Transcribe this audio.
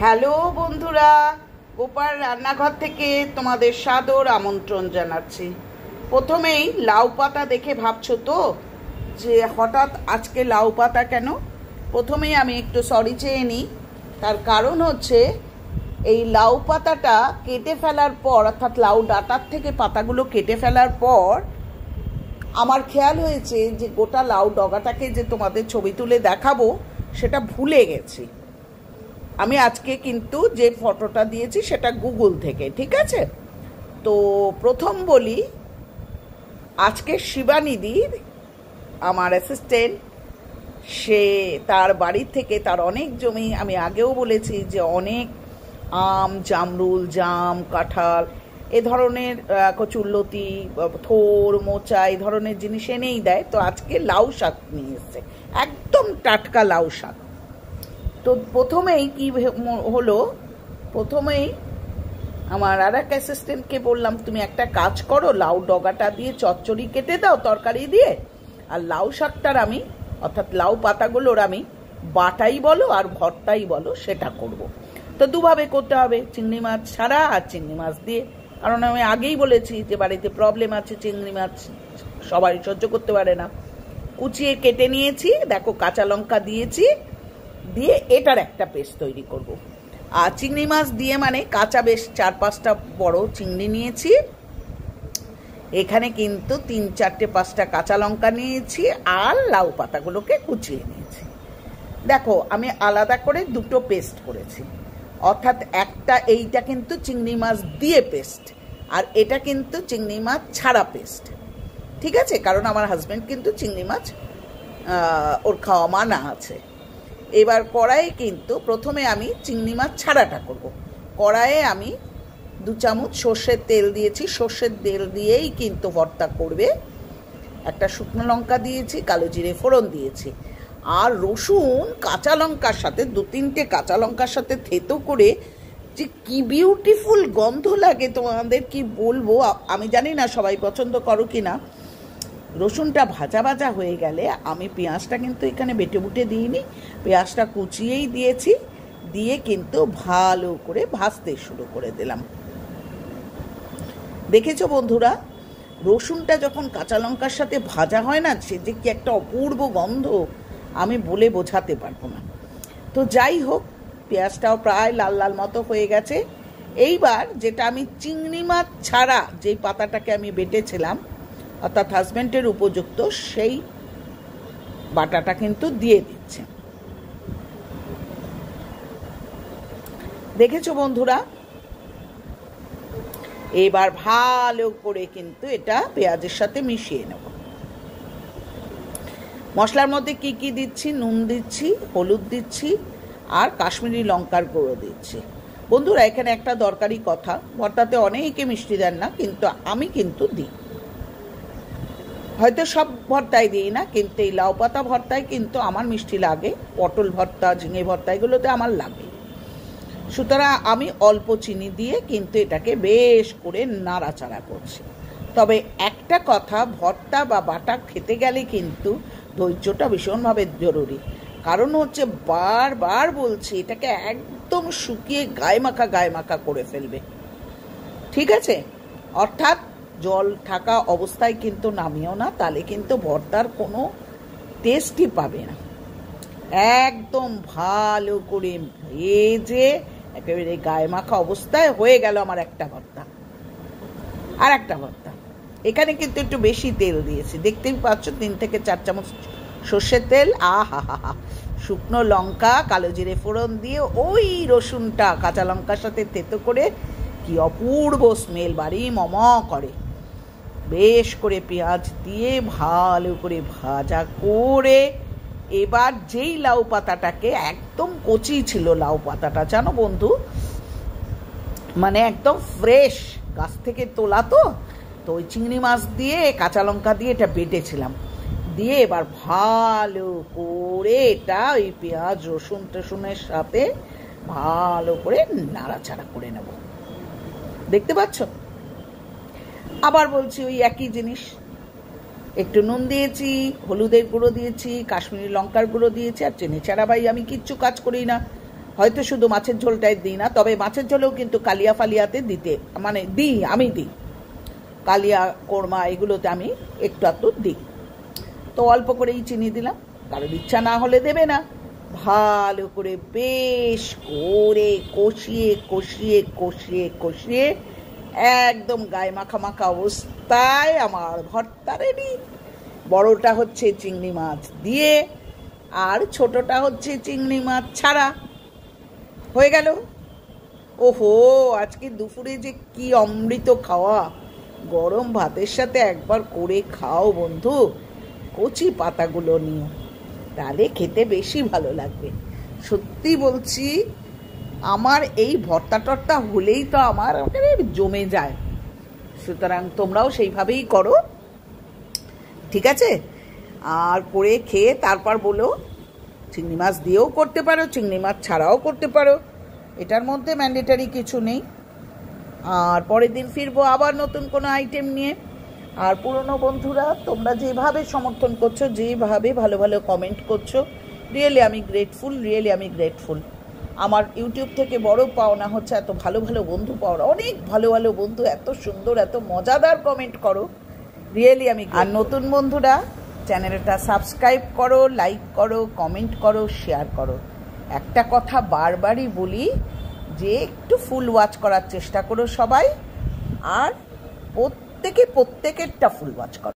Hello বন্ধুরা, গোপাল রান্নাঘর থেকে তোমাদের সাদর আমন্ত্রণ জানাচ্ছি। প্রথমেই লাউ পাতা দেখে ভাবছো তো যে হঠাৎ আজকে লাউ পাতা কেন। প্রথমেই আমি একটু সরি চেয়ে নিই। তার কারণ হচ্ছে এই লাউ পাতাটা কেটে ফেলার পর, অর্থাৎ লাউ ডাঁটার থেকে পাতাগুলো কেটে ফেলার পর আমার খেয়াল হয়েছে যে গোটা লাউ ডগাটাকে যে তোমাদের ছবি তুলে দেখাবো সেটা ভুলে গেছি। আমি আজকে কিন্তু যে ফটোটা দিয়েছি সেটা গুগল থেকে, ঠিক আছে? তো প্রথম বলি, আজকে শিবানিদির আমার অ্যাসিস্ট্যান্ট, সে তার বাড়ির থেকে তার অনেক জমি, আমি আগেও বলেছি যে অনেক আম, জামরুল, জাম, কাঁঠাল এ ধরনের কচুরলতি, থোর, মোচা এই ধরনের জিনিস এনেই দেয়। তো আজকে লাউ শাক নিয়ে এসছে, একদম টাটকা লাউ শাক। তো প্রথমেই কি হলো, প্রথমেই আমার আর এক অ্যাসিস্ট্যান্টকে বললাম, তুমি একটা কাজ করো, লাউ ডগাটা দিয়ে চচ্চড়ি কেটে দাও তরকারি দিয়ে, আর লাউ শাকটার আমি, অর্থাৎ লাউ পাতাগুলোর আমি বাটাই বলো আর ভর্তাই বলো সেটা করব। তো দুভাবে করতে হবে, চিংড়ি মাছ ছাড়া আর চিংড়ি মাছ দিয়ে। কারণ আমি আগেই বলেছি যে বাড়িতে প্রবলেম আছে, চিংড়ি মাছ সবাই সহ্য করতে পারে না। কুচিয়ে কেটে নিয়েছি, দেখো কাঁচা লঙ্কা দিয়েছি, দিয়ে এটার একটা পেস্ট তৈরি করব। আর চিংড়ি মাছ দিয়ে মানে কাঁচা বেশ 4-5টা বড় চিংড়ি নিয়েছি, এখানে কিন্তু 3-4-5টা কাঁচা লঙ্কা নিয়েছি, আর লাউ পাতাগুলোকে কুচিয়ে নিয়েছি। দেখো আমি আলাদা করে দুটো পেস্ট করেছি, অর্থাৎ একটা এইটা কিন্তু চিংড়ি মাছ দিয়ে পেস্ট, আর এটা কিন্তু চিংড়ি মাছ ছাড়া পেস্ট, ঠিক আছে? কারণ আমার হাজব্যান্ড কিন্তু চিংড়ি মাছ ওর খাওয়া মানা আছে। এবার কড়াইয়ে কিন্তু প্রথমে আমি চিংড়ি মাছ ছাড়াটা করব। কড়াইয়ে আমি 2 চামচ সর্ষের তেল দিয়েছি, সর্ষের তেল দিয়েই কিন্তু ভর্তা করবে। একটা শুকনো লঙ্কা দিয়েছি, কালো জিরে ফোড়ন দিয়েছি, আর রসুন কাঁচা লঙ্কার সাথে 2-3টে কাঁচা লঙ্কার সাথে থেতো করে যে কি বিউটিফুল গন্ধ লাগে তোমাদের কি বলবো। আমি জানি না সবাই পছন্দ করো কি না। রসুনটা ভাজা ভাজা হয়ে গেলে আমি পেঁয়াজটা কিন্তু এখানে বেটে বুটে দিইনি, পেঁয়াজটা কুচিয়েই দিয়েছি, দিয়ে কিন্তু ভালো করে ভাজতে শুরু করে দিলাম। দেখেছো বন্ধুরা, রসুনটা যখন কাঁচা লঙ্কার সাথে ভাজা হয় না, সে যে কি একটা অপূর্ব গন্ধ আমি বলে বোঝাতে পারবো না। তো যাই হোক, পেঁয়াজটাও প্রায় লাল লাল মতো হয়ে গেছে। এইবার যেটা আমি চিংড়ি মাছ ছাড়া যেই পাতাটাকে আমি বেটেছিলাম, অর্থাৎ হাজব্যান্ডের উপযুক্ত, সেই বাটাটা কিন্তু দিয়ে দিচ্ছে। দেখেছো বন্ধুরা, এবার ভালো করে কিন্তু এটা পেঁয়াজের সাথে মিশিয়ে নেব। মশলার মধ্যে কি কি দিচ্ছি, নুন দিচ্ছি, হলুদ দিচ্ছি, আর কাশ্মীরি লঙ্কার গুঁড়ো দিচ্ছি। বন্ধুরা এখানে একটা দরকারি কথা, ভর্তাতে অনেকে মিষ্টি দেন না, কিন্তু আমি কিন্তু দিই। হয়তো সব ভর্তায় দিই না, কিন্তু এই লাউ পাতা ভর্তায় কিন্তু আমার মিষ্টি লাগে, পটল ভর্তা, ঝিঙে ভর্তা এগুলোতে আমার লাগে। সুতরাং আমি অল্প চিনি দিয়ে কিন্তু এটাকে বেশ করে নাড়াচাড়া করছি। তবে একটা কথা, ভর্তা বা বাটা খেতে গেলে কিন্তু ধৈর্যটা ভীষণভাবে জরুরি। কারণ হচ্ছে, বারবার বলছি, এটাকে একদম শুকিয়ে গায়ে মাখা করে ফেলবে, ঠিক আছে? অর্থাৎ জল থাকা অবস্থায় কিন্তু নামিও না, তাহলে কিন্তু ভর্তার কোনো টেস্টই পাবে না। একদম ভালো করে ভেজে একেবারে গায়ে মাখা অবস্থায় হয়ে গেল আমার একটা ভর্তা। আর একটা ভর্তা, এখানে কিন্তু একটু বেশি তেল দিয়েছি, দেখতেই পাচ্ছ, 3-4 চামচ সর্ষের তেল। আহা, শুকনো লঙ্কা, কালো জিরে ফোড়ন দিয়ে ওই রসুনটা কাঁচা লঙ্কার সাথে থেতো করে কি অপূর্ব স্মেল বাড়ি মম করে। বেশ করে পেঁয়াজ দিয়ে ভালো করে ভাজা করে, এবার যেই লাউ পাতাটাকে, একদম কচি ছিল লাউ পাতাটা, জানো বন্ধু, মানে একদম ফ্রেশ গাছ থেকে তোলা। তো ওই চিংড়ি মাছ দিয়ে কাঁচা লঙ্কা দিয়ে এটা বেটেছিলাম, দিয়ে এবার ভালো করে এটা ওই পেঁয়াজ রসুন টসুনের সাথে ভালো করে নাড়াচাড়া করে নেব। দেখতে পাচ্ছ? আবার বলছি, ওই একই জিনিস, একটু নুন দিয়েছি, হলুদের গুঁড়ো দিয়েছি, কাশ্মীরি লঙ্কার গুঁড়ো দিয়েছি, আর চিনি ছাড়া ভাই আমি কিচ্ছু কাজ করি না। হয়তো শুধু মাছের ঝোলটাই দিই না, তবে মাছের ঝোলেও কিন্তু কালিয়া ফালিয়াতে দিতে মানে দিই, আমি দিই কালিয়া কোরমা এগুলোতে আমি একটু একটু দিই। তো অল্প করেই চিনি দিলাম, কারোর ইচ্ছা না হলে দেবে না। ভালো করে বেশ করে কষিয়ে কষিয়ে কষিয়ে কষিয়ে একদম গায়ে মাখা মাখা অবস্থায় আমার ভর্তা রেডি। বড়টা হচ্ছে চিংড়ি মাছ দিয়ে, আর ছোটটা হচ্ছে চিংড়ি মাছ ছাড়া। হয়ে গেল। ওহো, আজকে দুপুরে যে কি অমৃত খাওয়া! গরম ভাতের সাথে একবার করে খাও বন্ধু, কচি পাতাগুলো নিয়ে, তাহলে খেতে বেশি ভালো লাগবে। সত্যি বলছি, আমার এই ভর্তা টর্তা হলেই তো আমার জমে যায়। সুতরাং তোমরাও সেইভাবেই করো, ঠিক আছে? আর করে খেয়ে তারপর বলো। চিংড়ি মাছ দিয়েও করতে পারো, চিংড়ি মাছ ছাড়াও করতে পারো, এটার মধ্যে ম্যান্ডেটারি কিছু নেই। আর পরের দিন ফিরবো আবার নতুন কোনো আইটেম নিয়ে। আর পুরনো বন্ধুরা, তোমরা যেভাবে সমর্থন করছো, যেভাবে ভালো ভালো কমেন্ট করছো, রিয়েলি আমি গ্রেটফুল, রিয়েলি আমি গ্রেটফুল। আমার ইউটিউব থেকে বড় পাওনা হচ্ছে এত ভালো ভালো বন্ধু পাওয়া। অনেক ভালো ভালো বন্ধু এত সুন্দর এত মজাদার কমেন্ট করো, রিয়েলি আমি। আর নতুন বন্ধুরা, চ্যানেলটা সাবস্ক্রাইব করো, লাইক করো, কমেন্ট করো, শেয়ার করো। একটা কথা বারবারই বলি যে একটু ফুল ওয়াচ করার চেষ্টা করো সবাই, আর প্রত্যেকেরটা ফুল ওয়াচ করো।